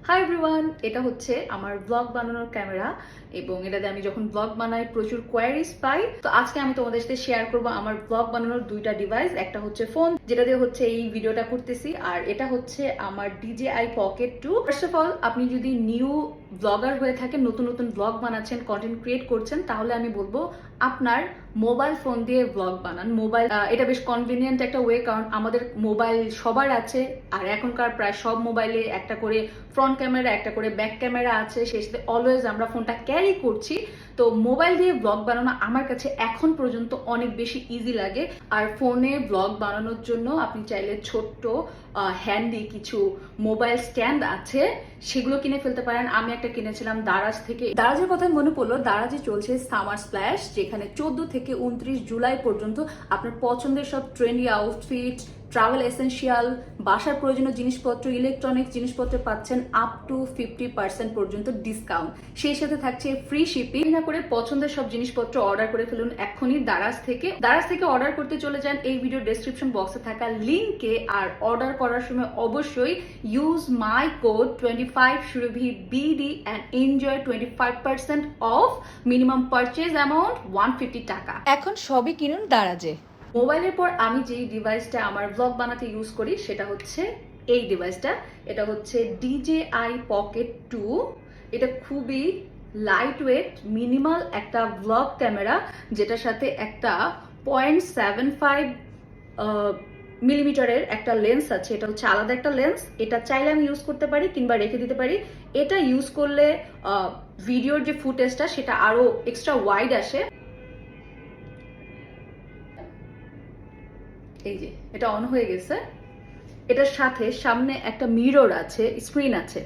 Hi everyone, এটা হচ্ছে আমার ব্লগ বানানোর ক্যামেরা এবং এটাতে আমি যখন ব্লগ বানাই প্রচুর কোয়ারিজ পাই। তো আজকে আমি তোমাদের সাথে শেয়ার করব আমার ব্লগ বানানোর দুইটা ডিভাইস। একটা হচ্ছে ফোন, যেটা দিয়ে হচ্ছে এই ভিডিওটা করতেছি, আর এটা হচ্ছে আমার DJI Pocket 2। First of all, আপনি যদি নিউ ব্লগার হয়ে থাকেন, নতুন নতুন ব্লগ বানাচ্ছেন, কন্টেন্ট ক্রিয়েট করছেন, তাহলে আমি বলবো আপনার মোবাইল ফোন দিয়ে ব্লগ বানান। মোবাইল এটা বেশ কনভিনিয়েন্ট একটা ওয়ে, কারণ আমাদের মোবাইল সবার আছে, আর এখনকার প্রায় সব মোবাইলে একটা করে ফ্রন্ট ক্যামেরা, একটা করে ব্যাক ক্যামেরা আছে, সেই সাথে অলওয়েজ আমরা ফোনটা ক্যারি করছি। তো মোবাইল দিয়ে ব্লগ বানানো আমার কাছে এখন পর্যন্ত অনেক বেশি ইজি লাগে। আর ফোনে ব্লগ বানানোর জন্য আপনি চাইলে ছোট্ট হ্যান্ডি কিছু মোবাইল স্ট্যান্ড আছে, সেগুলো কিনে ফেলতে পারেন। আমি একটা কিনেছিলাম দারাজ থেকে। দারাজের কথা মনে পড়লো, দারাজে চলছে সামার স্প্ল্যাশ, যেখানে 14 থেকে 29 জুলাই পর্যন্ত আপনার পছন্দের সব ট্রেন্ডি আউটফিট, ট্রাভেল এসেনশিয়াল, বাসার প্রয়োজনীয় জিনিসপত্র, ইলেকট্রনিক্স জিনিসপত্র পাচ্ছেন আপ টু 50% পর্যন্ত ডিসকাউন্ট। সেই সাথে থাকছে ফ্রি শিপিং। না করে পছন্দের সব জিনিসপত্র অর্ডার করে ফেলুন এখনই দারাজ থেকে। দারাজ থেকে অর্ডার করতে চলে যান এই ভিডিও ডেসক্রিপশন বক্সে থাকা লিঙ্কে, আর অর্ডার করার সময় অবশ্যই use my code 25Shurovy BD and enjoy 25% of minimum purchase amount 150 টাকা। এখন সবই কিনুন দারাজে। মোবাইলের পর আমি যেই ডিভাইসটা আমার ব্লগ বানাতে ইউজ করি সেটা হচ্ছে এই ডিভাইসটা। এটা হচ্ছে DJI Pocket 2। এটা খুবই লাইট ওয়েট, মিনিমাল একটা ব্লগ ক্যামেরা, যেটার সাথে একটা 0.75 মিলিমিটারের একটা লেন্স আছে। এটা হচ্ছে আলাদা একটা লেন্স। এটা চাইলে আমি ইউজ করতে পারি কিংবা রেখে দিতে পারি। এটা ইউজ করলে ভিডিওর যে ফুটেজটা সেটা আরো এক্সট্রা ওয়াইড আসে। এই যে এটা অন হয়ে গেছে। এটার সাথে সামনে একটা মিরর আছে, স্ক্রিন আছে।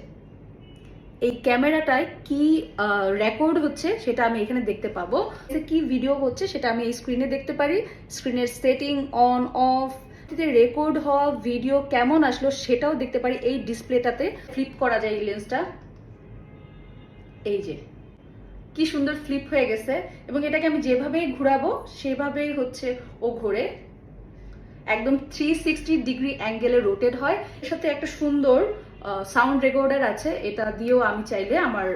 এই ক্যামেরাটায় কি রেকর্ড হচ্ছে সেটা আমি এখানে দেখতে পাবো। কি ভিডিও হচ্ছে সেটা আমি এই স্ক্রিনে দেখতে পারি। স্ক্রিনের সেটিং অন অফ, রেকর্ড হওয়া ভিডিও কেমন আসলো সেটাও দেখতে পারি এই ডিসপ্লেটাতে। ফ্লিপ করা যায় এই লেন্সটা। এই যে কি সুন্দর ফ্লিপ হয়ে গেছে, এবং এটাকে আমি যেভাবেই ঘুরাবো সেভাবেই হচ্ছে ও ঘোরে। একদম 360 ডিগ্রি অ্যাঙ্গেলে রোটেট হয়। এর সাথে একটা সুন্দর সাউন্ড রেকর্ডার আছে, এটা দিয়েও আমি চাইলে আমার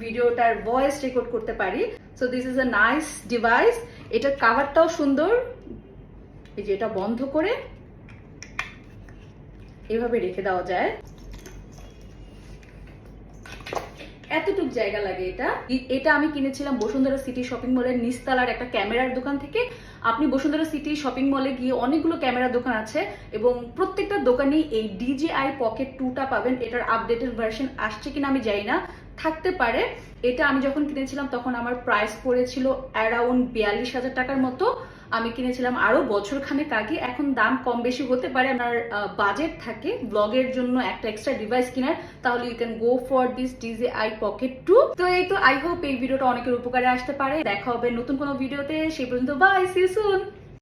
ভিডিওটার ভয়েস রেকর্ড করতে পারি। So this is a nice device. এটার কাভারটাও সুন্দর। এই যে এটা বন্ধ করে এভাবে রেখে দেওয়া যায়। এতটুক জায়গা লাগে। এটা আমি কিনেছিলাম বসুন্ধরা সিটি শপিং মলের নিচতলার একটা ক্যামেরার দোকান থেকে। আপনি বসুন্ধরা সিটি শপিং মলে গিয়ে অনেকগুলো ক্যামেরার দোকান আছে, এবং প্রত্যেকটা দোকানেই এই DJI Pocket 2টা পাবেন। এটার আপডেটেড ভার্সন আসছে কিনা আমি জানি না, থাকতে পারে। এটা আমি যখন কিনেছিলাম তখন আমার প্রাইস পড়েছিল অ্যারাউন্ড 42,000 টাকার মতো। আমি কিনেছিলাম আরো বছর খানেক আগে। এখন দাম কম বেশি হতে পারে। আপনার বাজেট থাকে ব্লগের জন্য একটা এক্সট্রা ডিভাইস কেনার, তাহলে you can go for this DJI Pocket 2। তো এই তো, আই হোপ এই ভিডিওটা অনেকের উপকারে আসতে পারে। দেখা হবে নতুন কোনো ভিডিওতে। সেই পর্যন্ত বাই, সি ইউ সুন।